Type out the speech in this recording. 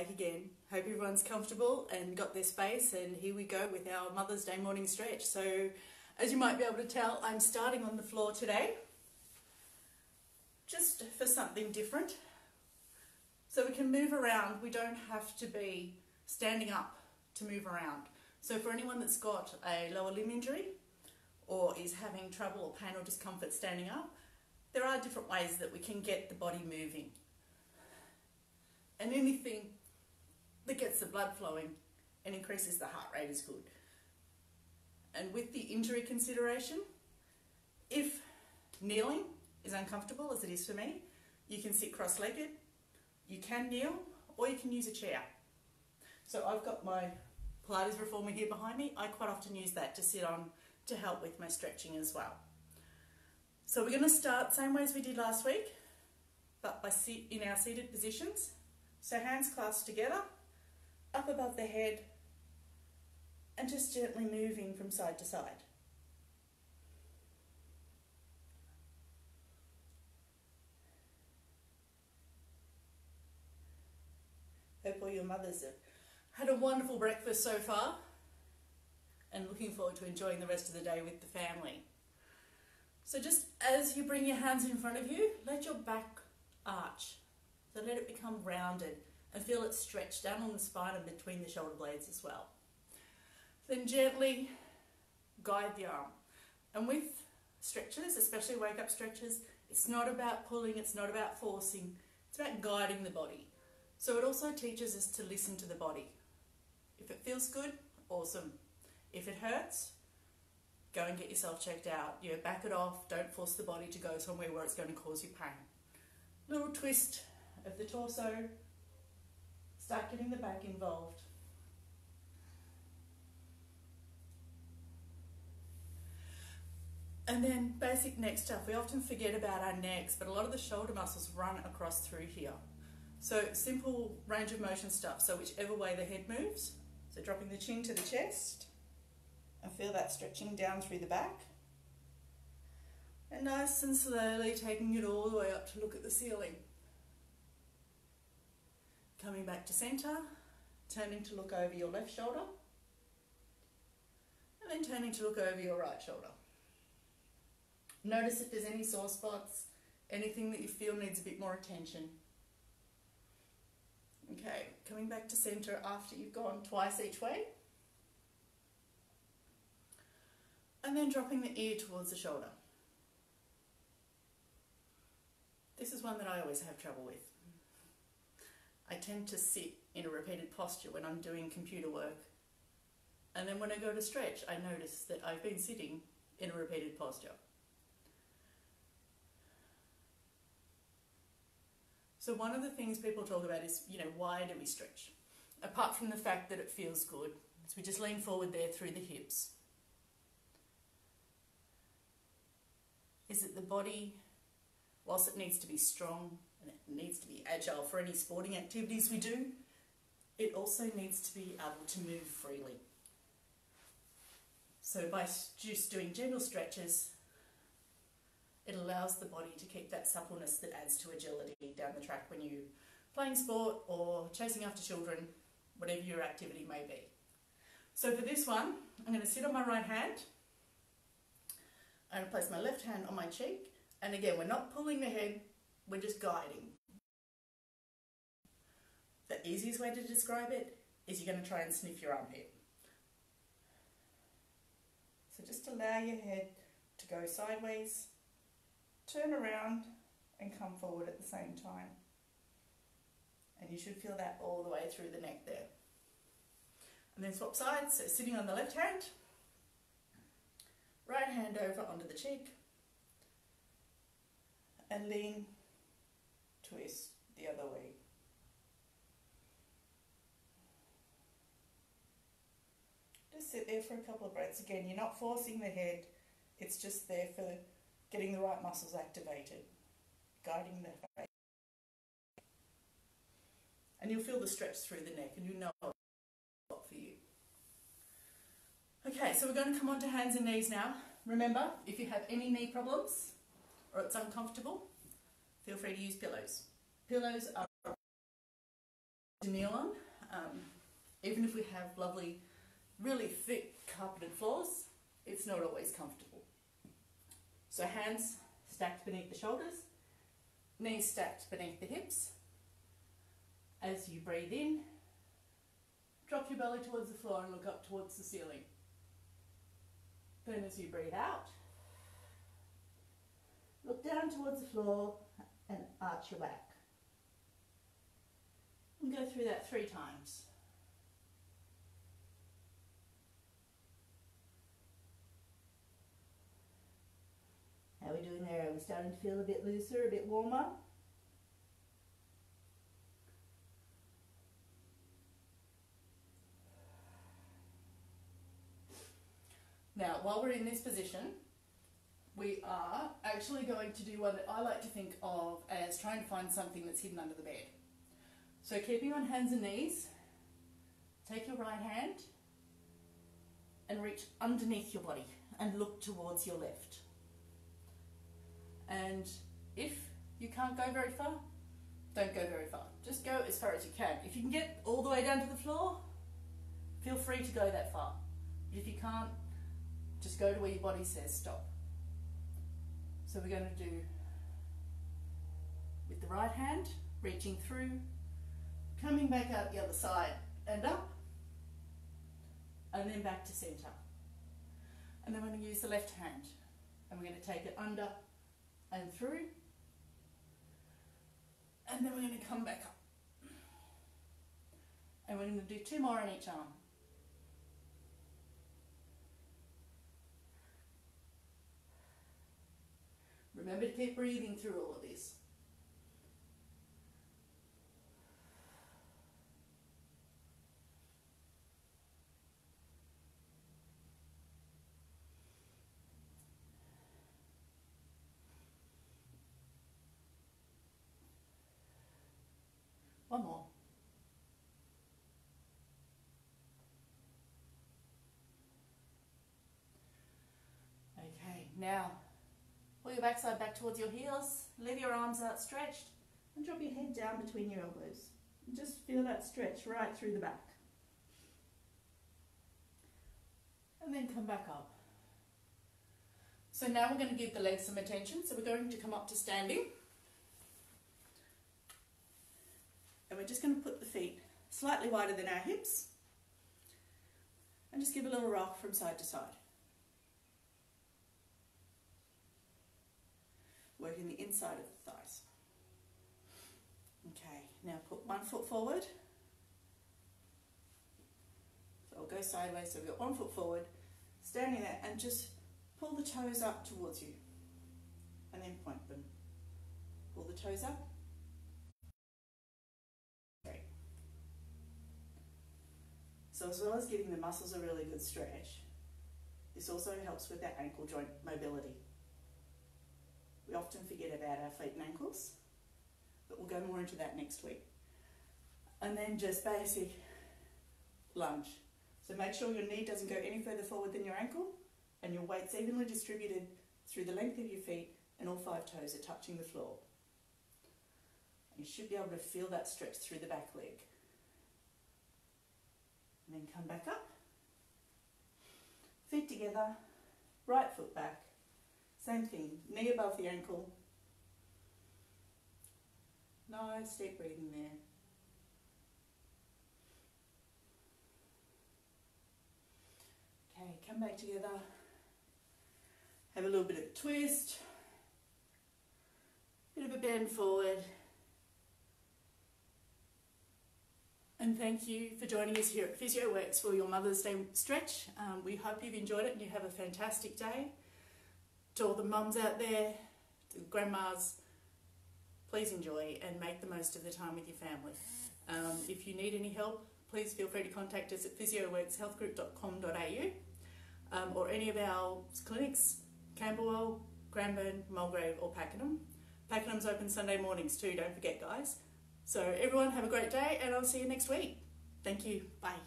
back again. Hope everyone's comfortable and got their space, and here we go with our Mother's Day morning stretch. So as you might be able to tell, I'm starting on the floor today, just for something different. So we can move around, we don't have to be standing up to move around. So for anyone that's got a lower limb injury or is having trouble or pain or discomfort standing up, there are different ways that we can get the body moving. And anything that gets the blood flowing and increases the heart rate is good. And with the injury consideration, if kneeling is uncomfortable, as it is for me, you can sit cross-legged, you can kneel, or you can use a chair. So I've got my Pilates reformer here behind me. I quite often use that to sit on to help with my stretching as well. So we're going to start same way as we did last week, but by in our seated positions. So hands clasped together, up above the head, and just gently moving from side to side. Hope all your mothers have had a wonderful breakfast so far and looking forward to enjoying the rest of the day with the family. So just as you bring your hands in front of you, let your back arch. So let it become rounded and feel it stretch down on the spine and between the shoulder blades as well. Then gently guide the arm. And with stretches, especially wake-up stretches, it's not about pulling, it's not about forcing, it's about guiding the body. So it also teaches us to listen to the body. If it feels good, awesome. If it hurts, go and get yourself checked out. You know, back it off, don't force the body to go somewhere where it's going to cause you pain. Little twist of the torso, start getting the back involved. And then basic neck stuff. We often forget about our necks, but a lot of the shoulder muscles run across through here. So simple range of motion stuff. So whichever way the head moves, so dropping the chin to the chest, and feel that stretching down through the back. And nice and slowly taking it all the way up to look at the ceiling. Coming back to center, turning to look over your left shoulder, and then turning to look over your right shoulder. Notice if there's any sore spots, anything that you feel needs a bit more attention. Okay, coming back to center after you've gone twice each way. And then dropping the ear towards the shoulder. This is one that I always have trouble with. I tend to sit in a repeated posture when I'm doing computer work. And then when I go to stretch, I notice that I've been sitting in a repeated posture. So one of the things people talk about is, why do we stretch? Apart from the fact that it feels good. So we just lean forward there through the hips. Is that the body, whilst it needs to be strong and it needs to be agile for any sporting activities we do, it also needs to be able to move freely. So by just doing gentle stretches, it allows the body to keep that suppleness that adds to agility down the track when you're playing sport or chasing after children, whatever your activity may be. So for this one, I'm going to sit on my right hand. I'm going to place my left hand on my cheek. And again, we're not pulling the head, we're just guiding. The easiest way to describe it is you're going to try and sniff your armpit. So just allow your head to go sideways, turn around and come forward at the same time. And you should feel that all the way through the neck there. And then swap sides, so sitting on the left hand, right hand over onto the cheek, and lean, twist the other way. Just sit there for a couple of breaths. Again, you're not forcing the head, it's just there for getting the right muscles activated, guiding the face. And you'll feel the stretch through the neck, and you know it's a lot for you. Okay, so we're going to come on to hands and knees now. Remember, if you have any knee problems or it's uncomfortable, feel free to use pillows. Pillows are to kneel on. Even if we have lovely, really thick carpeted floors, it's not always comfortable. So hands stacked beneath the shoulders, knees stacked beneath the hips. As you breathe in, drop your belly towards the floor and look up towards the ceiling. Then as you breathe out, look down towards the floor and arch your back. And go through that 3 times. How are we doing there? Are we starting to feel a bit looser, a bit warmer? Now, while we're in this position, we are actually going to do what I like to think of as trying to find something that's hidden under the bed. So keeping on hands and knees, take your right hand and reach underneath your body and look towards your left. And if you can't go very far, don't go very far. Just go as far as you can. If you can get all the way down to the floor, feel free to go that far. But if you can't, just go to where your body says stop. So we're going to do with the right hand, reaching through, coming back out the other side and up, and then back to centre. And then we're going to use the left hand, and we're going to take it under and through, and then we're going to come back up. And we're going to do 2 more on each arm. Remember to keep breathing through all of this. One more. Okay, now pull your backside back towards your heels, leave your arms outstretched, and drop your head down between your elbows. And just feel that stretch right through the back. And then come back up. So now we're going to give the legs some attention. So we're going to come up to standing. And we're just going to put the feet slightly wider than our hips. And just give a little rock from side to side. Working the inside of the thighs. Okay, now put one foot forward. So I'll go sideways, so we've got one foot forward, standing there, and just pull the toes up towards you. And then point them. Pull the toes up. Great. So as well as giving the muscles a really good stretch, this also helps with that ankle joint mobility. We often forget about our feet and ankles, but we'll go more into that next week. And then just basic lunge. So make sure your knee doesn't go any further forward than your ankle, and your weight's evenly distributed through the length of your feet, and all 5 toes are touching the floor. You should be able to feel that stretch through the back leg. And then come back up. Feet together, right foot back. Same thing, knee above the ankle. Nice deep breathing there. Okay, come back together. Have a little bit of a twist. Bit of a bend forward. And thank you for joining us here at Physioworks for your Mother's Day stretch. We hope you've enjoyed it and you have a fantastic day. To all the mums out there, to the grandmas, please enjoy and make the most of the time with your family. If you need any help, please feel free to contact us at physioworkshealthgroup.com.au or any of our clinics, Camberwell, Cranbourne, Mulgrave or Pakenham. Pakenham's open Sunday mornings too, don't forget guys. So everyone have a great day and I'll see you next week. Thank you, bye.